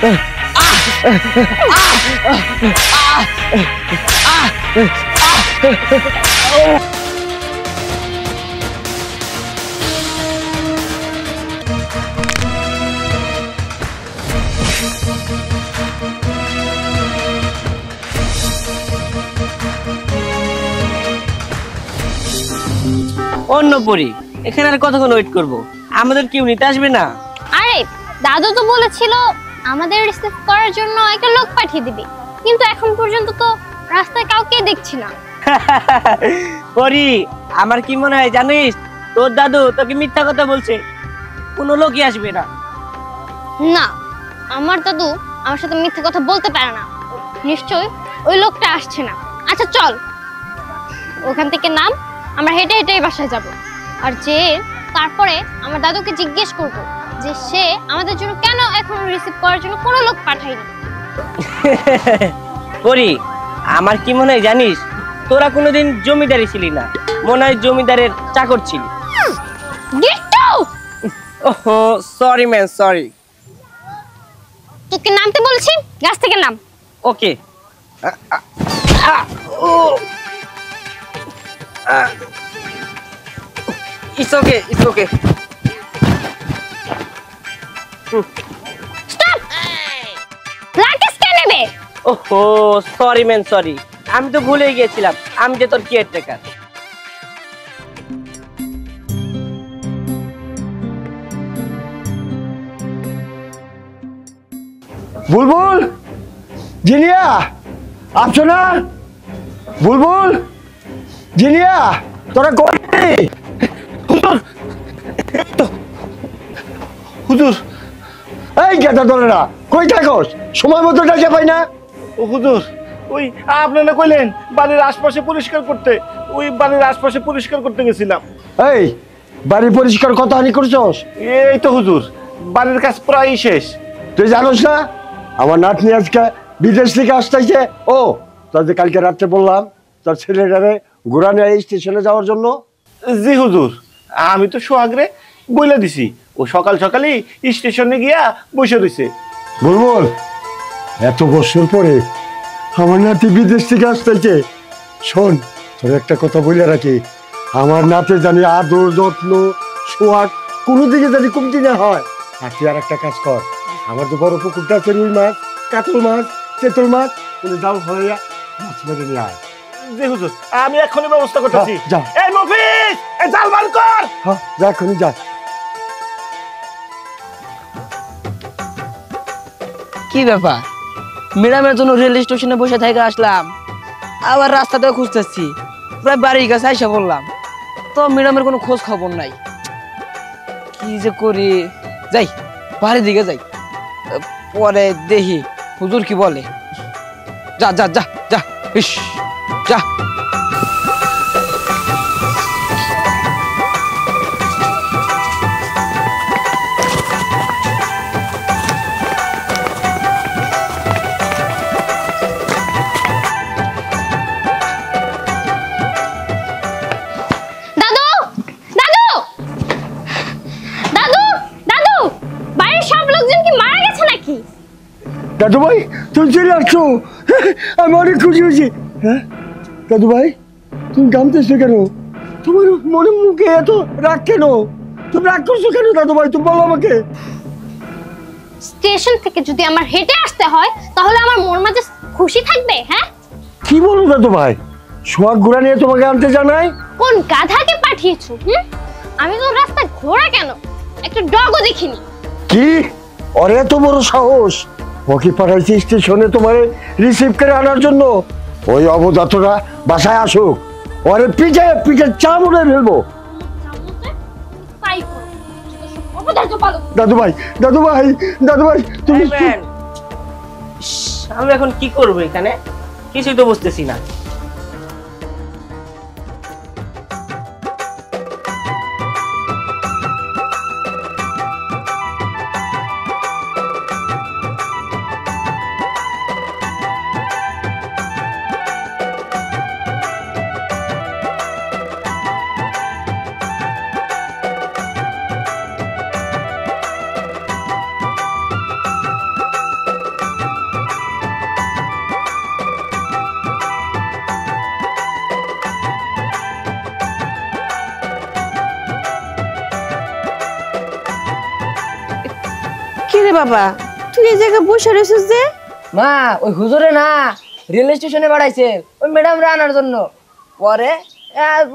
অন্য পরি এখানে আর কতক্ষণ ওয়েট করব? আমাদের কেউ নিতে আসবে না? আরে দাদু তো বলেছিল আমাদের রিসিভ করার জন্য একটা লোক পাঠিয়ে দিবে, কিন্তু এখন পর্যন্ত তো রাস্তায় কাউকে দেখছি না। পরি আমার কি মনে হয় জানিস, তোর দাদু তোকে মিথ্যা কথা বলছে, কোনো লোকই আসবে না। না, আমার দাদু আমার সাথে মিথ্যা কথা বলতে পারে না, নিশ্চয় ওই লোকটা আসছে না। আচ্ছা চল ওখান থেকে নাম, আমরা হেঁটে হেঁটেই বাসায় যাব, আর যে তারপরে আমার দাদুকে জিজ্ঞেস করব যে সে আমাদের জন্য কেন এখন রিসিভ করার জন্য কোনো লোক পাঠায়নি। পরি আমার কি মনে হয় জানিস, তোরা কোনোদিন জমিদারি ছিলি না, মনে হয় জমিদারের চাকর ছিলি। ওহো সরি ম্যান, সরি। তোকে নামতে বলছি, গাছ থেকে নাম। Okay. It's okay, it's okay. Stop! Luggage কে নেবে? ওহো সরি ম্যান, সরি, আমি তো ভুলেই গিয়েছিলাম আমি যে তোর কেয়ারটেকার। বুলবুল, জিনিয়া আছো না? বুলবুল, জিনিয়া তোরা কই? হুজুর, এই গেটা ধরে না, কই থাকস? সময় মতো ডাকে পাই না। ও হুজুর, ওই আপনারা কইলেন বাড়ির আশপাশে পরিষ্কার করতে, ওই বাড়ির আশপাশে পরিষ্কার করতে গেছিলাম। এই বাড়ি পরিষ্কার কত হানি করছস? এই তো হুজুর, বাড়ির কাজ প্রায় শেষ। তুই জানোস না আমার নাতনি আজকে বিদেশ থেকে আসতেছে? ও তোর যে কালকে রাত্রে বললাম তোর ছেলেটারে ঘুরানে স্টেশনে যাওয়ার জন্য। জি হুজুর, আমি তো সোহাগরে বইলা দিছি, ও সকাল সকালই স্টেশনে গিয়া বসে রয়েছে। বুলবুল, এত বছর পরে আমার নাতি বিদেশ থেকে আসতেছে। শোন, তোর একটা কথা বলে রাখি, আমার নাতে জানি আদর যত্ন সোহাগ কোনো দিকে জানি কমতি না হয়। আর তুই আর একটা কাজ কর, আমার তো বড় পুকুরটা আছে, রুই মাছ, কাতল মাছ, তেঁতুল মাছ, কোনো জাল হইয়া মাছ মেরে নিয়ে আয়। জি হুজুর, আমি এখনই ব্যবস্থা করতেছি। যা। এই মফিজ, এই জাল বার কর। হ্যাঁ যা, এখনই যা। কি ব্যাপার, ম্যাডামের জন্য রেল স্টেশনে বসে থেকে আসলাম, আবার রাস্তাতে খুঁজতেছি, প্রায় বাড়ির কাছে আইসা বললাম, তো ম্যাডামের কোনো খোঁজ খবর নাই। কি যে করি, যাই বাড়ির দিকে যাই, পরে দেখি হুজুর কি বলে। যা যা যা যা, ইস যা। দাদু ভাই তুমি চলে আসছো, আমি অনেক খুশি হয়েছি। হ্যাঁ দাদু ভাই, তুমি কাঁদতেছো কেন? তোমার মনে মুখে এত রাগ কেন? তুমি রাগ করছো কেন দাদু ভাই? তুমি বলো আমাকে। স্টেশন থেকে যদি আমার হেঁটে আসতে হয় তাহলে আমার মন মাঝে খুশি থাকবে? হ্যাঁ কি বলো দাদু ভাই, সোহাগ ঘোড়া নিয়ে তোমাকে আনতে জানাই? কোন গাধাকে পাঠিয়েছো? আমি তো রাস্তায় ঘোড়া কেন একটা ডগও দেখিনি। কি ওর এত বড় সাহস? ওকে পাঠাইছি স্টেশনে তোমার রিসিভ করে আনার জন্য। ওই অবদাতরা বাসায় আসুক, ওরে পিঠে পিঠে চামড়ে ফেলবো। দাদু ভাই, দাদু ভাই, দাদু ভাই তুমি আমি এখন কি করবো এখানে, কিছুই তো বুঝতেছি না। বাবা, তুই এই জায়গায় বসে রয়েছিস যে? মা ওই হুজুরে না রেল স্টেশনে বাড়াইছে ওই ম্যাডামরা আনার জন্য। পরে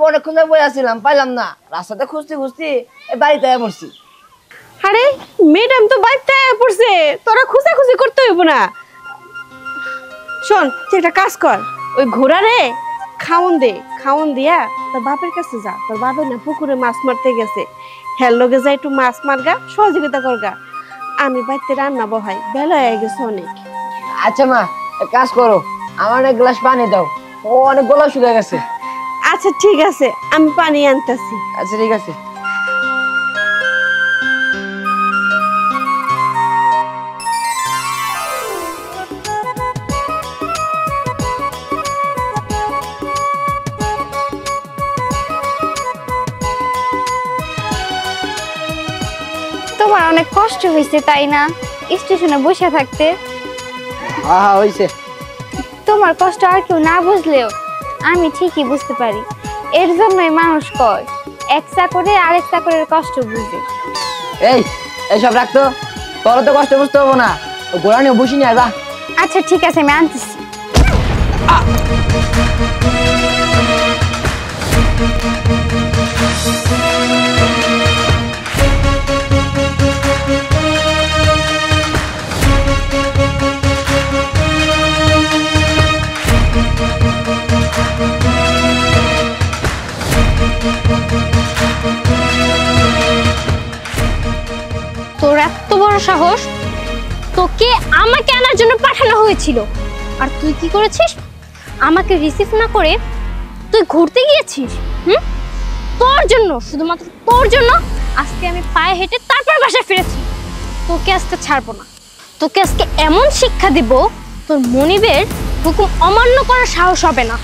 অনেকক্ষণ ধরে বই আসছিলাম, পাইলাম না, রাস্তাতে খুঁজতে খুঁজতে এই বাড়িতে পড়ছি। আরে ম্যাডাম তো বাড়িতে পড়ছে, তোরা খুঁজাখুঁজি করতে হইব না। শোন, তুই একটা কাজ কর, ওই ঘোড়ারে খাওন দে, খাওন দিয়া তোর বাপের কাছে যা। তোর বাপের না পুকুরে মাছ মারতে গেছে, হের লগে যা একটু মাছ মারগা, সহযোগিতা করগা। আমি বাড়িতে রান্না বহাই, বেলা হয়ে গেছে অনেক। আচ্ছা মা, এক কাজ করো, আমার এক গ্লাস পানি দাও, ও অনেক গলা শুকিয়ে গেছে। আচ্ছা ঠিক আছে, আমি পানি আনতেছি। আচ্ছা ঠিক আছে। তোমার অনেক কষ্ট হয়েছে তাই না স্টেশনে বসে থাকতে? হ্যাঁ হয়েছে। তোমার কষ্ট আর কেউ না বুঝলেও আমি ঠিকই বুঝতে পারি। এর জন্যই মানুষ কয় এক চাকরে আরেক চাকরের কষ্ট বুঝে। এই এইসব রাখতো, তোর তো কষ্ট বুঝতে হবো না, ও গোড়া নিয়ে বসি নিয়ে যা। আচ্ছা ঠিক আছে, আমি আনতেছি। তোর এত বড় সাহস, তোকে আমাকে আনার জন্য পাঠানো হয়েছিল, আর তুই কি করেছিস? আমাকে রিসিভ না করে তুই ঘুরতে গিয়েছিস। তোর জন্য, শুধুমাত্র তোর জন্য আজকে আমি পায়ে হেঁটে তারপর বাসায় ফিরেছি। তোকে আজকে ছাড়বো না, তোকে আজকে এমন শিক্ষা দিব তোর মনিবের হুকুম অমান্য করার সাহস হবে না।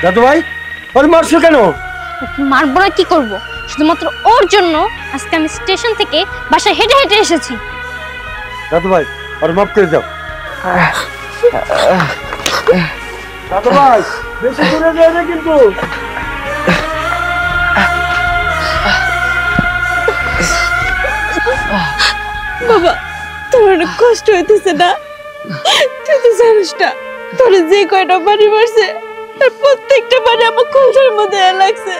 দাদু ভাই, ওর মারছো কেন? মারবো না কি করবো, শুধুমাত্র ওর জন্য আজকে আমি স্টেশন থেকে বাসায় হেঁটে হেঁটে এসেছি। দাদু ভাই, ওর মাফ করে দাও। দাদু ভাই, বেশি দূরে যায় না কিন্তু। বাবা, তোর অনেক কষ্ট হইতেছে না? তুই তো জানিস না, তোর যে কয়টা বাড়ি মারছে তার প্রত্যেকটা বাড়ি আমার কলসের মধ্যে লাগছে।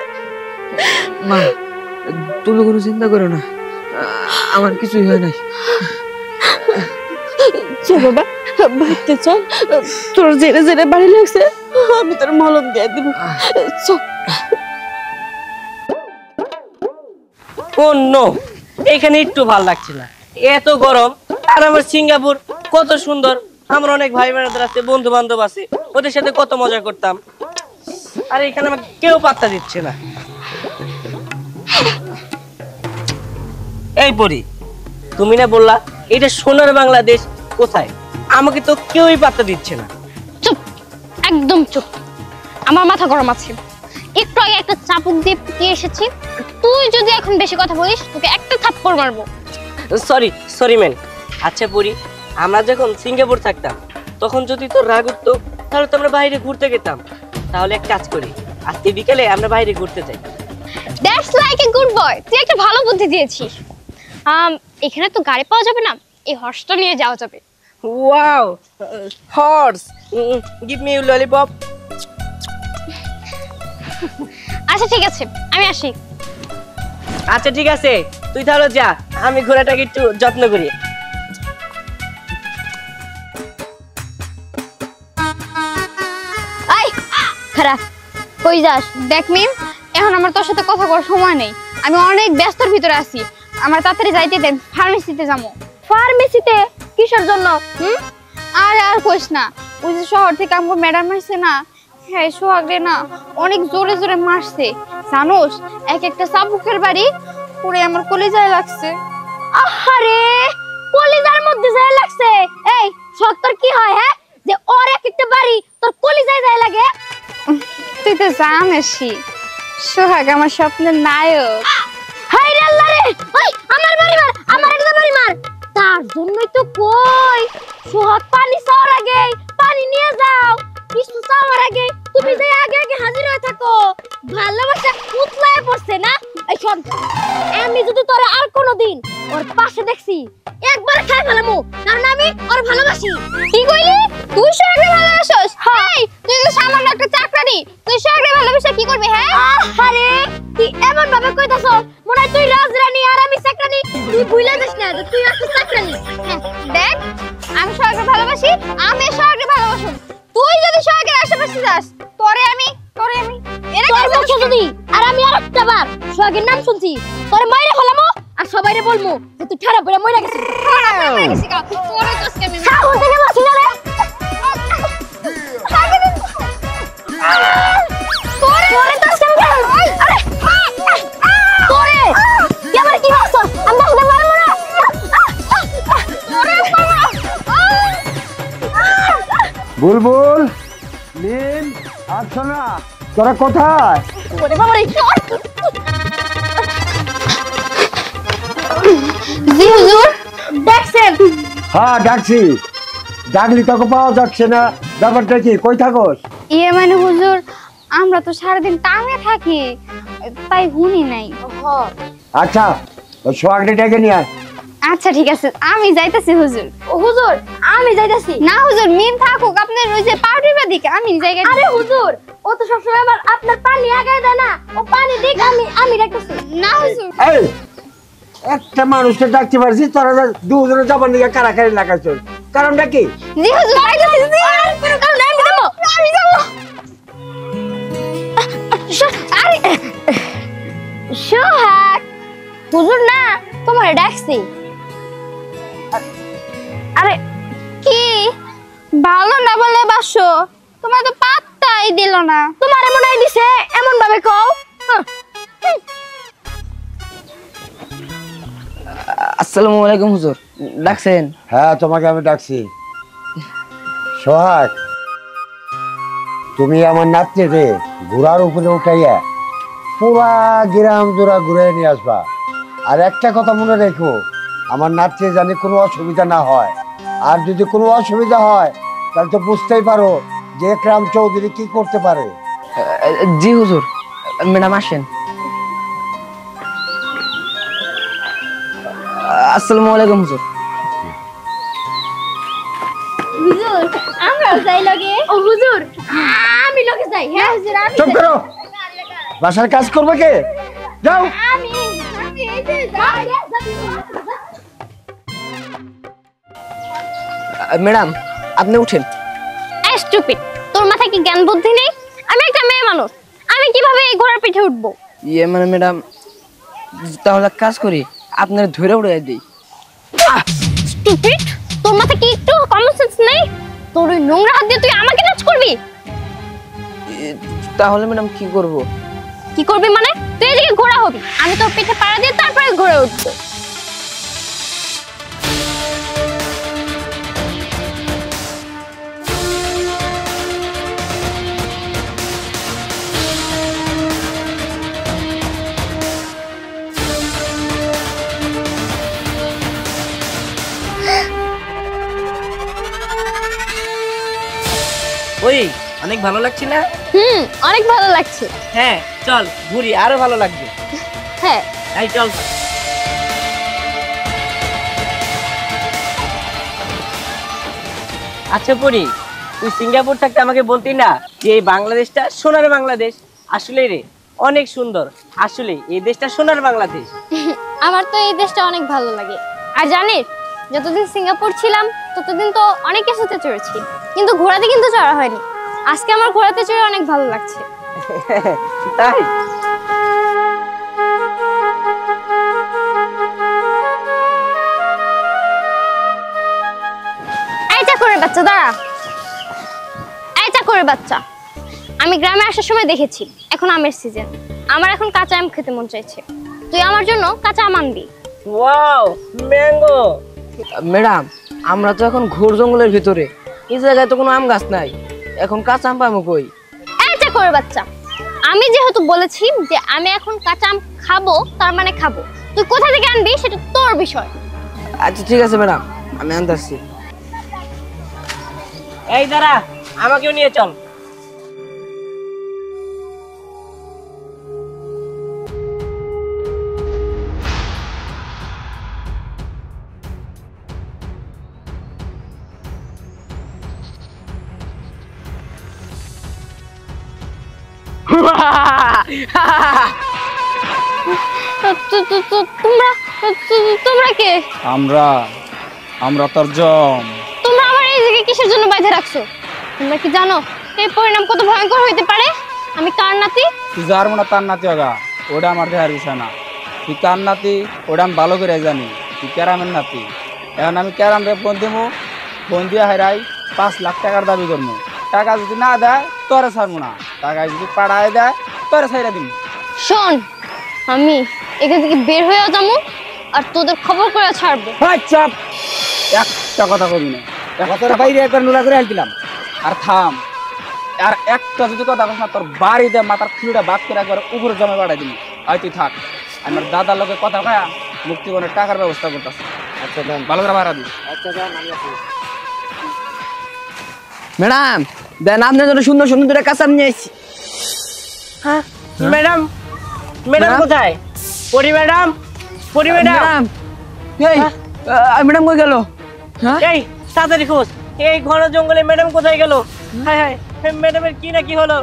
মা তুমি কোনো চিন্তা করো না, আমার কিছুই হয় নাই। চল বাবা, বাড়িতে চল, তোর জেরে জেরে বাড়ি লাগছে, আমি তোর মলম দিয়ে দিব। চল। ও নো, এখানে একটু ভালো লাগছে না, এত গরম। আর আমার সিঙ্গাপুর কত সুন্দর, আমার অনেক ভাই বোনেদের আছে, বন্ধু বান্ধব আছে, ওদের সাথে কত মজা করতাম। আর এখানে আমাকে কেউ পাত্তা দিচ্ছে না। এই পরি, তুমি না বললা এটা সোনার বাংলাদেশ, কোথায়? আমাকে তো কেউই পাত্তা দিচ্ছে না। চুপ, একদম চুপ। আমার মাথা গরম আছে, একটু আগে একটা চাপুক দিয়ে পিটিয়ে এসেছি। তুই যদি এখন বেশি কথা বলিস তোকে একটা থাপ্পড় মারবো। Sorry sorry man. আচ্ছা পরি, আমরা যখন সিঙ্গাপুর থাকতাম তখন যদি তোর রাগ উঠতো তাহলে তো আমরা বাইরে ঘুরতে যেতাম। তাহলে এক কাজ করি, আজকে বিকেলে আমরা বাইরে ঘুরতে যাই। That's like a good boy, তুই একটা ভালো বুদ্ধি দিয়েছিস। এখানে তো গাড়ি পাওয়া যাবে না, এই হর্সটা নিয়ে যাওয়া যাবে। Wow, horse, give me lollipop. আচ্ছা ঠিক আছে, আমি আসি। আচ্ছা ঠিক আছে, তুই তাহলে যা, আমি ঘোড়াটাকে একটু যত্ন করি। আই খারাপ, কই যাস? দেখ মিম, এখন আমার তোর সাথে কথা করার সময় নেই, আমি অনেক ব্যস্তর ভিতরে আছি। আমার তাড়াতাড়ি যাইতে দেন, ফার্মেসিতে যাবো। ফার্মেসিতে কিসের জন্য? আর আর কইস না, ওই যে শহর থেকে আমাকে ম্যাডাম আসছে না, হ্যাঁ সোহাগরে না অনেক জোরে জোরে মারছে, জানোস? এক একটা চাবুকের বাড়ি পুরো আমার কলিজায় লাগছে। আহারে, কলিজার মধ্যে যায় লাগছে? এই সত্তর কি হয় হ্যাঁ, যে ওর এক একটা বাড়ি তোর কলিজায় যায় লাগে? তুই তো জানিসই সোহাগ আমার স্বপ্নের নায়ক। হাই রে আল্লাহ রে, ওই আমার বাড়ি মার, আমার একটা বাড়ি মার। তার জন্যই তো কই সোহাগ পানি চাওয়ার আগে পানি নিয়ে যাও, কিছু চাওয়ার আগে তুমি যে আগে আগে হাজির হয়ে থাকো। ভালোবাসা উতলায় পড়ছে না। এই শোন, আমি যদি তোরে আর কোনোদিন ওর পাশে দেখছি একবার খাই ফেলামু, কারণ আমি ওর ভালোবাসি। কি কইলি? তুই সোহাগকে ভালোবাসিস? হাই, তুই তো সামান্য একটা চাকরানি, তুই সোহাগকে ভালোবাসা কি করবি? হ্যাঁ আরে তুই এমন ভাবে কইতাছ মনে হয় তুই রাজরানী আর আমি চাকরানি। তুই ভুলে যাস না যে তুই একটা চাকরানি। দেখ, আমি সোহাগকে ভালোবাসি, আমি সোহাগকে ভালোবাসি। তুই যদি সোহাগের আশেপাশে যাস, তোরে আমি এর কাছে যদি আর আমি আরেকটা বার সোহাগের নাম শুনছি, তোরে মাইরে ফেলামু আর সবাইরে বলমু যে তুই ঠাড়া পড়ে মইরা গেছিস। তোরে তো আজকে আমি সাহস দেখে বসি না রে। তোরে তো আজকে আরে তোরে কি আমার কি হচ্ছে? আমি দেখতে পারবো না। তোরে বুলবুল, নীল, আর্চনা, তোরা কোথায়? ওরে বাবা রে। জি হুজুর, দেখছেন? হ্যাঁ ডাকছি, ডাকলি তোকে পাওয়া যাচ্ছে না, ব্যাপারটা কি? কই থাকোস? ইয়ে মানে হুজুর, আমরা তো সারাদিন টাঙে থাকি, তাই হুনি নাই। আচ্ছা, ওই সোহাগটি ডেকে নিয়ে আয়। আচ্ছা ঠিক আছে, আমি যাইতাছি হুজুর। ও হুজুর, আমি যাইতাছি না। হুজুর মিম থাকুক, আপনার ওই যে পাউডার দিকে আমি জায়গা। আরে হুজুর, ও তো সবসময় আবার আপনার পানি আগায় দেয় না, ও পানি দিক আমি রাখতেছি না হুজুর। এই একটা মানুষকে ডাকতে পারছিস, তোরা দুজনে জবান দিকে কারাকারি লাগাইছ, কারণটা কি? জি হুজুর, যাইতাছি। আর কোনো কারণ নাই, আমি যাব। আরে সোহাগ, হুজুর না তোমার ডাকছি। আরে কি ভালো না বলে বাসো, তোমার তো পাত্তাই দিল না। তোমার মনে হয় দিছে এমন ভাবে কও। আসসালামু আলাইকুম হুজুর, ডাকছেন? হ্যাঁ, তোমাকে আমি ডাকছি। সোহাগ, তুমি আমার নাতনি রে ঘোড়ার উপরে উঠাইয়া পুরা গ্রাম জোড়া ঘুরে নিয়ে আসবা। আর একটা কথা মনে রেখো, আমার নাতনি জানি কোনো অসুবিধা না হয়, আর যদি কোনো অসুবিধা হয় তাহলে তো বুঝতেই পারো যে একরাম চৌধুরী কি করতে পারে। জি হুজুর, ম্যাডাম আসেন। আসসালামু আলাইকুম হুজুর। হুজুর, আমরাও যাই লগে। ও হুজুর, আমি লগে যাই। হ্যাঁ হুজুর, আমি চুপ করো, বাসার কাজ করবে কে? যাও। আমি এই যে যাই। ম্যাডাম আপনি উঠেন। স্টুপিড, তোর মাথায় কি জ্ঞান বুদ্ধি নেই? আমি একটা মেয়ে মানুষ, আমি কিভাবে এই ঘোড়ার পিঠে উঠবো? ইয়ে মানে ম্যাডাম, তাহলে কাজ করি, আপনার ধরে উড়ে দিই। স্টুপিড, তোর মাথায় কি একটু কমন সেন্স নেই? তোর ওই নোংরা হাত দিয়ে তুই আমাকে টাচ করবি? তাহলে ম্যাডাম কি করব? কি করবি মানে? তুই এদিকে ঘোড়া হবি, আমি তোর পিঠে পাড়া দিয়ে তারপরে ঘোড়া উঠবো। ওই অনেক ভালো লাগছে না? অনেক ভালো লাগছে। হ্যাঁ চল ঘুরি, আরো ভালো লাগবে। হ্যাঁ এই চল। আচ্ছা পরি, তুই সিঙ্গাপুর থাকতে আমাকে বলতি না যে এই বাংলাদেশটা সোনার বাংলাদেশ? আসলে রে অনেক সুন্দর, আসলে এই দেশটা সোনার বাংলাদেশ। আমার তো এই দেশটা অনেক ভালো লাগে। আর জানিস, যতদিন সিঙ্গাপুর ছিলাম ততদিন তো অনেক কিছুতে চড়েছি, কিন্তু ঘোড়াতে কিন্তু চড়া হয়নি। আজকে আমার ঘোড়াতে চড়ে অনেক ভালো লাগছে। তাই? এই চাকরের বাচ্চা দাঁড়া। এই চাকরের বাচ্চা, আমি গ্রামে আসার সময় দেখেছি এখন আমের সিজন, আমার এখন কাঁচা আম খেতে মন চাইছে। তুই আমার জন্য কাঁচা আম আনবি। Wow, mango. ম্যাডাম, আমরা তো এখন ঘোর জঙ্গলের ভিতরে, এই জায়গায় তো কোনো আম গাছ নাই, এখন কাঁচা আম পাবো কই? এই করে বাচ্চা, আমি যেহেতু বলেছি যে আমি এখন কাঁচা আম খাবো, তার মানে খাবো। তুই কোথা থেকে আনবি সেটা তোর বিষয়। আচ্ছা ঠিক আছে ম্যাডাম, আমি আনতেছি। এই দাঁড়া, আমাকেও নিয়ে চল। তোমরা তোমরা কে? আমরা তোর জম। তোমরা আমার এই জায়গায় কিসের জন্য বাইধে রাখছো? তোমরা কি জানো এই পরিণাম কত ভয়ঙ্কর হইতে পারে? আমি কার নাতি? তুই যার মনে তার নাতি হগা, ওটা আমার দেহার বিষয় না। তুই কার নাতি ওটা আমি ভালো করে জানি। তুই ক্যারামের নাতি। এখন আমি ক্যারাম রে ফোন দিমু, ফোন দিয়ে হারাই 5 লাখ টাকার দাবি করবো। টাকা যদি না দেয় তোরে ছাড়বো না, টাকা যদি পাড়ায় দেয় তোরে ছাইরা দিবি। শোন, আমি এখান থেকে বের হয়েও যাবো আর তোদের খবর করে ছাড়বো। চাপ, একটা কথা কবি না। কথাটা বাইরে একবার নোলা করে দিলাম। আর থাম, আর একটা যদি কথা কস না তোর বাড়িতে মাথার খুলিটা বাদ করে একবার উপরে জমা বাড়াই দিবি। আর তুই থাক, আমার দাদার লোকের কথা কয়া মুক্তিগণের টাকার ব্যবস্থা করতেছে। আচ্ছা ভালো করে ভাড়া দিস। আচ্ছা ম্যাডাম দেন, আপনার জন্য সুন্দর সুন্দর দুটো কাঁচা আম নিয়ে এসেছি। হ্যাঁ ম্যাডাম, ম্যাডাম কোথায়? পরি ম্যাডাম, পরি ম্যাডাম। ম্যাডাম এই ম্যাডাম কই গেল? হ্যাঁ এই তাড়াতাড়ি খোঁজ, এই ঘন জঙ্গলে ম্যাডাম কোথায় গেল? হায় হায়, ম্যাডামের কি না কি হলো?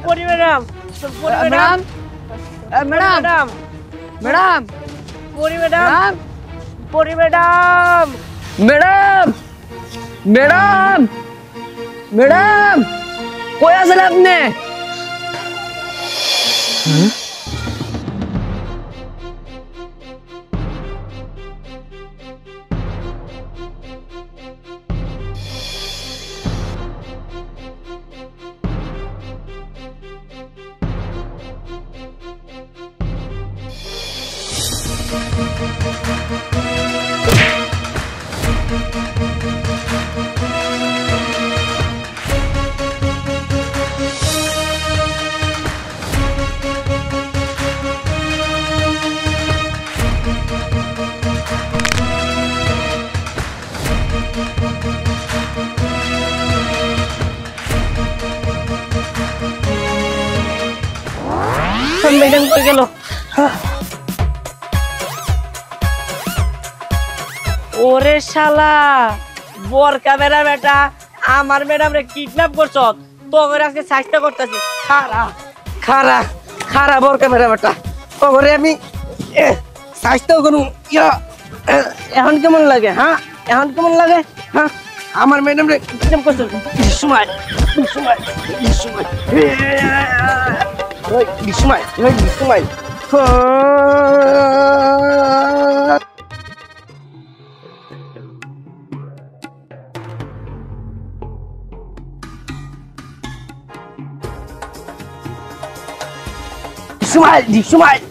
পরি ম্যাডাম, পরি ম্যাডাম, ম্যাডাম ম্যাডাম, ম্যাডাম পরি ম্যাডাম, পরি ম্যাডাম, ম্যাডাম ম্যাডাম ম্যাডাম কই আছেন আপনি? ম্যাডাম কই গেল? ওরে শালা, বরকা বেড়া বেটা, আমার ম্যাডাম রে কিডন্যাপ করছ। তোকে আজকে চেষ্টা করতেছি। খারা খারা খারা বরকা বেড়া বেটা, তোকে আমি চেষ্টা করুন। এখন কেমন লাগে? হ্যাঁ এখন কেমন লাগে? হ্যাঁ আমার ম্যাডাম রে কিডন্যাপ করছ। সময় সময় সময় সময় সময় Smile, smile.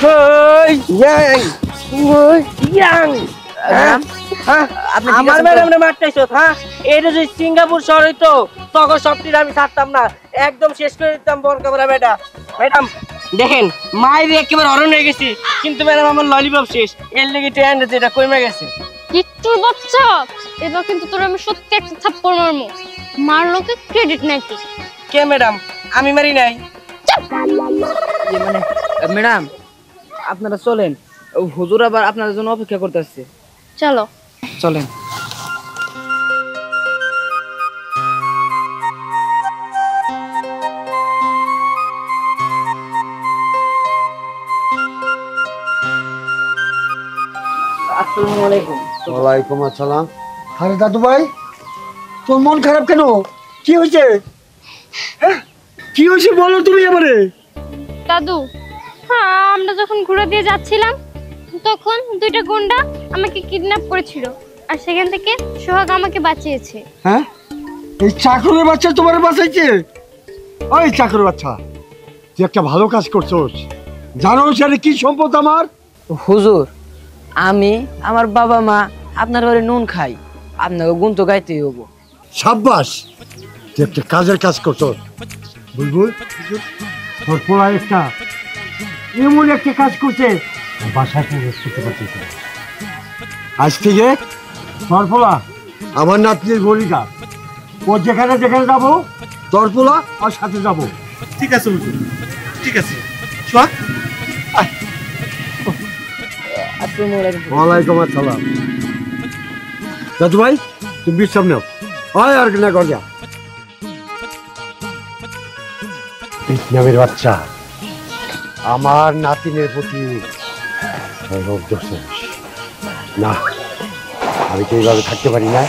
Hey, yang, yang. আমার ম্যাডামরে মারতেছো? হ্যাঁ এটা যে সিঙ্গাপুর শহর হইতো তখন সবটি আমি ছাড়তাম না, একদম শেষ করে দিতাম বরকাবরা বেটা। ম্যাডাম দেখেন, মায়ের একেবারে অরণ হয়ে গেছি, কিন্তু ম্যাডাম আমার ললিপপ শেষ, এর লেগে ট্রেন্ড যেটা কমে গেছে। কিট্টুর বাচ্চা, এবার কিন্তু তোর আমি সত্যি একটা থাপ্পড় মারমু। মারলোকে ক্রেডিট নাই তোর। কে ম্যাডাম? আমি মারি নাই। মানে ম্যাডাম আপনারা চলেন, হুজুর আবার আপনাদের জন্য অপেক্ষা করতেছে। চলো চলেন। আসসালামু আলাইকুম। ওয়ালাইকুম আসসালাম। আরে দাদু ভাই, তোর মন খারাপ কেন? কি হয়েছে? কি হয়েছে বলো তুমি এবারে। দাদু, হ্যাঁ আমরা যখন ঘুরে দিয়ে যাচ্ছিলাম তখন দুইটা গুন্ডা আমাকে কিডন্যাপ করেছিল, আর সেখান থেকে সোহাগ আমাকে বাঁচিয়েছে। হ্যাঁ, এই চাকরের বাচ্চা তোমার বাঁচাইছে? ওই চাকরের বাচ্চা, তুই একটা ভালো কাজ করছোস। জানো সেটা কি সম্পদ আমার? হুজুর, আমি আমার বাবা মা আপনার বাড়ি নুন খাই, আপনাকে গুণ তো গাইতেই হবো। সাব্বাস, তুই একটা কাজের কাজ করছোস। বুলবুল তোর পোলা একটা এমন একটা কাজ করছে বাসায় প্রবেশ করতে পারতেছে না। আজ থেকে তোর পোলা আমার নাতনির গলিকা, ও যেখানে যেখানে যাবো তোর পোলা আর সাথে যাবো। ঠিক আছে হুজুর, ঠিক আছে। সোহাগ, আয়। ওয়ালাইকুম আসসালাম। দাদু ভাই তুমি বিশ্রাম নাও, হয় আর না কর যা। নামের বাচ্চা আমার নাতিনের প্রতি না, আমি তো এইভাবে থাকতে পারি না।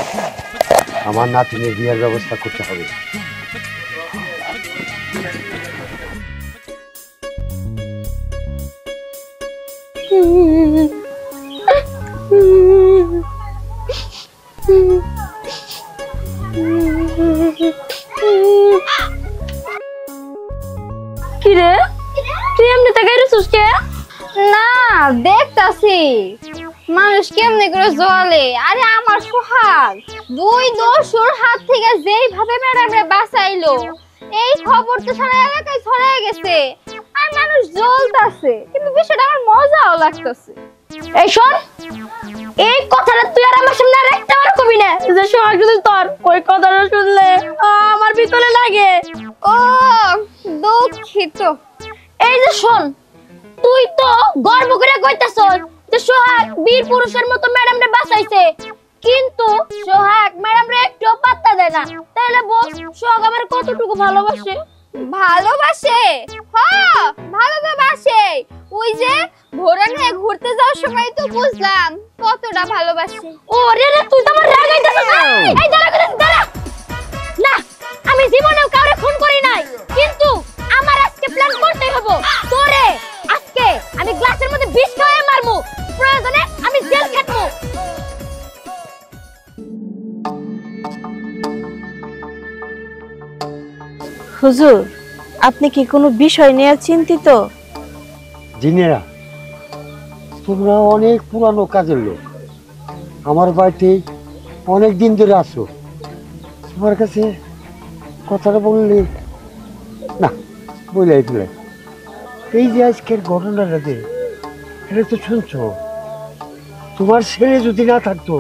আমার নাতিনের বিয়ের ব্যবস্থা করতে হবে। কিরে তুই এমনি তাকাই রইছিস কে? না দেখতাছি মানুষ কেমনে করে জ্বলে। আরে আমার সোহাগ দুই দস্যুর হাত থেকে যেইভাবে ম্যাডামরে বাঁচাইলো, এই খবর তো সারা এলাকায় ছড়ায় গেছে আর মানুষ জ্বলতাছে, কিন্তু বিষয়টা আমার মজাও লাগতাছে। এই শোন, এই কথাটা তুই আর আমার সামনে আর একটা বার কবি না, যে সোহাগ যদি তোর ওই কথাটা শুনলে আমার ভিতরে লাগে। ও দুঃখিত। এই যে শোন, তুই তো গর্ব করে কইতাছস যে সোহাগ বীর পুরুষের মতো ম্যাডামরে বাঁচাইছে, কিন্তু সোহাগ ম্যাডামরে একটু পাত্তা দেয় না। তাহলে বল সোহাগ আমার কতটুকু ভালোবাসে? ভালোবাসে? হ্যাঁ ভালো তো বাসে। ওই যে ভোরানে ঘুরতে যাওয়ার সময় তো বুঝলাম কতটা ভালোবাসে। ওরে রে তুই তো আমার রাগাইতাছস। এই দাঁড়া করে দাঁড়া। না আমি জীবনেও কাউরে খুন করি নাই, কিন্তু আমার আজকে প্ল্যান করতেই হবে। তোরে আজকে আমি গ্লাসের মধ্যে বিষ খাওয়ায় মারবো, প্রয়োজনে আমি জেল খাটবো। হুজুর, আপনি কি কোনো বিষয় নিয়ে চিন্তিত? জিনেরা তোমরা অনেক পুরানো কাজের লোক, আমার বাড়িতে অনেক দিন ধরে আসো। তোমার কাছে কথাটা বললে না বলাই ফেলে। এই যে আজকের ঘটনাটা যে এটা তো শুনছো, তোমার ছেলে যদি না থাকতো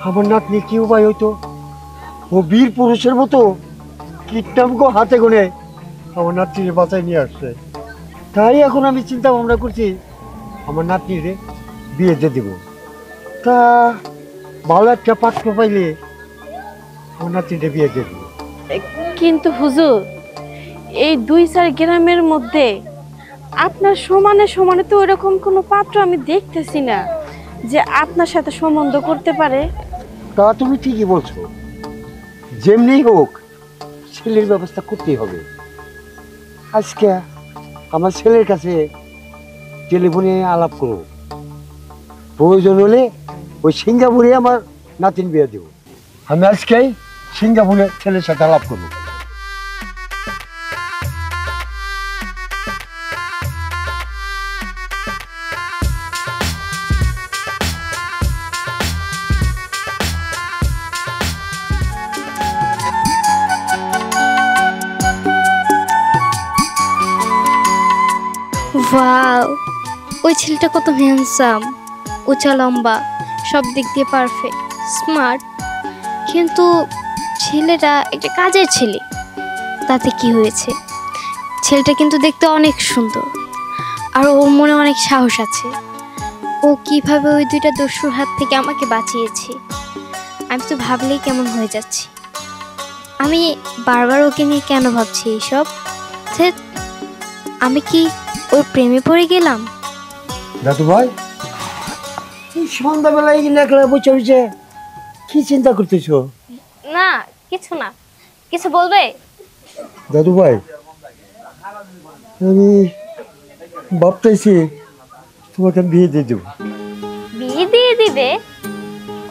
আমার নাতনি কি উপায় হইতো? ও বীর পুরুষের মতো কীটনামক হাতে গুনে আমার নাতনিকে বাঁচাই নিয়ে আসছে। তাই এখন আমি চিন্তা ভাবনা করছি আমার নাতনিরে বিয়ে দিয়ে দেবো। তা ভালো একটা পাত্র পাইলে আমার নাতনিরে বিয়ে দিয়ে দেবো। কিন্তু হুজুর, এই 2-4 গ্রামের মধ্যে আপনার সমানে সমানে তো ওরকম কোনো পাত্র আমি দেখতেছি না যে আপনার সাথে সম্বন্ধ করতে পারে। তা তুমি ঠিকই বলছো, যেমনি হোক ছেলের ব্যবস্থা করতেই হবে। আজকে আমার ছেলের কাছে টেলিফোনে আলাপ করো, প্রয়োজন হলে ওই সিঙ্গাপুরে আমার নাতিন বিয়ে দেব। আমি আজকেই সিঙ্গাপুরে ছেলের সাথে আলাপ করবো। ওয়াও, ওই ছেলেটা কত হ্যান্ডসাম, উঁচা লম্বা, সব দিক দিয়ে পারফেক্ট, স্মার্ট। কিন্তু ছেলেটা একটা কাজের ছেলে, তাতে কি হয়েছে? ছেলেটা কিন্তু দেখতে অনেক সুন্দর, আর ওর মনে অনেক সাহস আছে। ও কিভাবে ওই 2টা দস্যুর হাত থেকে আমাকে বাঁচিয়েছে, আমি তো ভাবলেই কেমন হয়ে যাচ্ছি। আমি বারবার ওকে নিয়ে কেন ভাবছি এইসব? আমি কি ওর প্রেমে পড়ে গেলাম? দাদু ভাই সন্ধ্যাবেলায় একলা বসে বসে কি চিন্তা করতেছো? না কিছু না। কিছু বলবে? দাদু ভাই আমি ভাবতেছি তোমাকে বিয়ে দিয়ে দেবো। বিয়ে দিয়ে দিবে?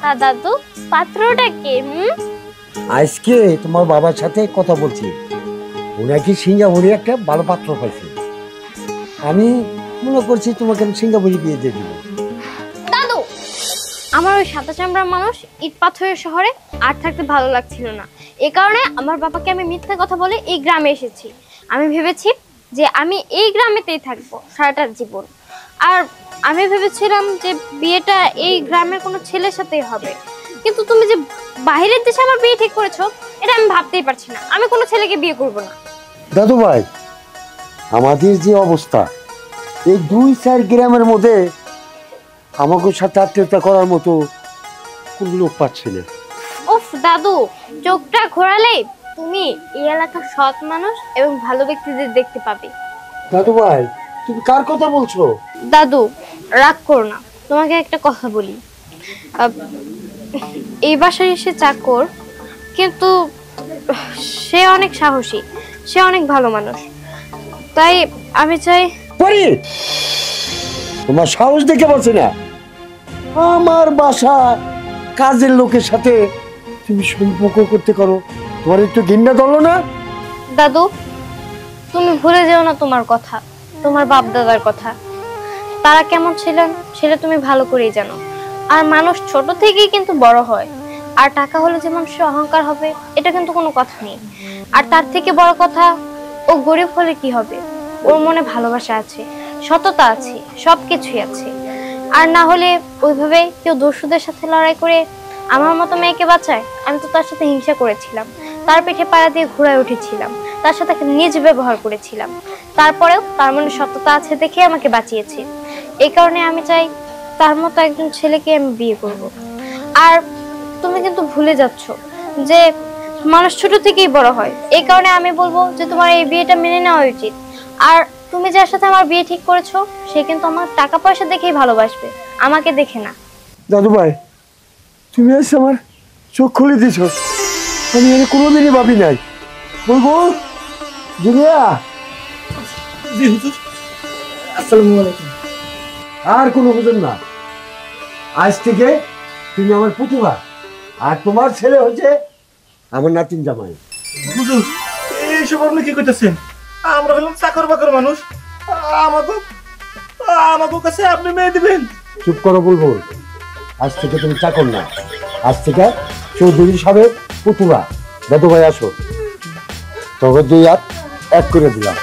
তা দাদু পাত্রটা কে? আজকে তোমার বাবার সাথে কথা বলছি, ওনাকে সিঙ্গাপুরে একটা ভালো পাত্র পাইছে। আমি মনে করছি তোমাকে আমি সিঙ্গাপুরে বিয়ে দিয়ে দেবো। দাদু আমার ওই সাদা চামড়ার মানুষ ইট পাথরের শহরে আর থাকতে ভালো লাগছিল না। এই কারণে আমার বাবাকে আমি মিথ্যা কথা বলে এই গ্রামে এসেছি। আমি ভেবেছি যে আমি এই গ্রামেতেই থাকবো সারাটা জীবন। আর আমি ভেবেছিলাম যে বিয়েটা এই গ্রামের কোনো ছেলের সাথেই হবে, কিন্তু তুমি যে বাইরের দেশে আমার বিয়ে ঠিক করেছো এটা আমি ভাবতেই পারছি না। আমি কোনো ছেলেকে বিয়ে করব না। দাদু ভাই, আমাদের যে অবস্থা, এই 2-4 গ্রামের মধ্যে আমাকে সাথে আত্মীয়তা করার মতো কোন লোক পাচ্ছে না। উফ দাদু, চোখটা ঘোরালে তুমি এই এলাকার সৎ মানুষ এবং ভালো ব্যক্তিদের দেখতে পাবে। দাদু ভাই, তুমি কার কথা বলছো? দাদু রাগ করো না, তোমাকে একটা কথা বলি। এই বাসায় এসে চাকর, কিন্তু সে অনেক সাহসী, সে অনেক ভালো মানুষ। তাই আমি চাই। পরি, তোমার সাহস দেখে পাচ্ছি না। আমার বাসা কাজের লোকের সাথে তুমি সম্পর্ক করতে করো, তোমার একটু ঘৃণা ধরলো না? দাদু তুমি ভুলে যেও না তোমার কথা, তোমার বাপ দাদার কথা। তারা কেমন ছিলেন সেটা তুমি ভালো করেই জানো। আর মানুষ ছোট থেকেই কিন্তু বড় হয়। আর টাকা হলে যে মানুষের অহংকার হবে এটা কিন্তু কোনো কথা নেই। আর তার থেকে বড় কথা, ও গরিব হলে কি হবে, ওর মনে ভালোবাসা আছে, সততা আছে, সবকিছুই আছে। আর না হলে ওইভাবে কেউ দস্যুদের সাথে লড়াই করে আমার মতো মেয়েকে বাঁচায়? আমি তো তার সাথে হিংসা করেছিলাম, তার পেটে পাড়া দিয়ে ঘোড়ায় উঠেছিলাম, তার সাথে নিজ ব্যবহার করেছিলাম। তারপরেও তার মনে সততা আছে দেখে আমাকে বাঁচিয়েছে। এই কারণে আমি চাই তার মতো একজন ছেলেকে আমি বিয়ে করব। আর তুমি কিন্তু ভুলে যাচ্ছ যে মানুষ ছোট থেকেই বড় হয়। এই কারণে আমি বলবো যে তোমার এই বিয়েটা মেনে নেওয়া উচিত। আর তুমি যার সাথে আমার বিয়ে ঠিক করেছো সে কিন্তু আমার টাকা পয়সা দেখেই ভালোবাসবে, আমাকে দেখে না। দাদু ভাই, তুমি এসে আমার চোখ খুলে দিছ। আমি এর কোনোদিনই ভাবি নাই। বলবো দুনিয়া। জি হুজুর, আসসালামু আলাইকুম। আর কোনো হুজুর না, আজ থেকে তুমি আমার পুতুবা, আর তোমার ছেলে হচ্ছে আমার নাতিন জামাই। হুজুর, এইসব আপনি কি করতেছেন? আমরা হলাম চাকর বাকর মানুষ, আমাকে আমাকে কাছে আপনি মেয়ে দিবেন? চুপ করো বলবো। আজ থেকে তুমি চাকর না, আজ থেকে চৌধুরী সাহেবের পুতুবা। দাদু ভাই আসো, তবে 2 হাত এক করে দিলাম।